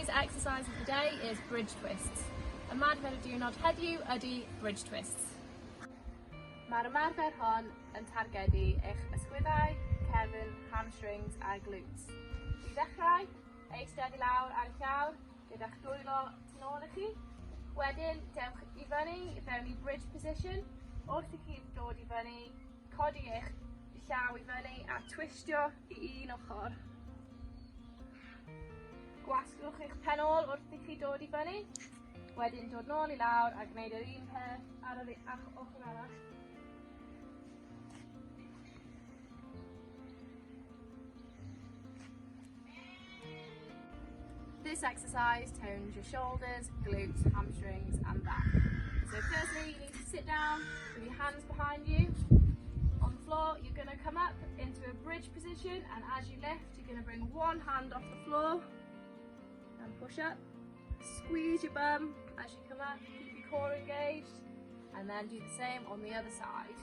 Today's exercise of the day is bridge twists. Ymarfer y diwrnod heddiw ydy bridge twists. Mae'r ymarfer hon yn targedu eich ysgwyddau, cefn, hamstrings a glutes. I ddechrau, eistedd i lawr ar eich llawr gyda'ch dwylo tu nôl i chi. Wedyn, dewch i fyny fewn i bridge position. Wrth i chi dod i fyny, codi eich llaw i fyny a twistio i un ochr. Gwasgwch eich penol wrth i chi dod i fyny. Wedyn dod nôl i lawr a gwneud yr un peth ar yr ochr arall. This exercise tones your shoulders, glutes, hamstrings and back. So firstly, you need to sit down with your hands behind you. On the floor, you're going to come up into a bridge position, and as you lift, you're going to bring one hand off the floor and push up. Squeeze your bum as you come up, keep your core engaged, and then do the same on the other side.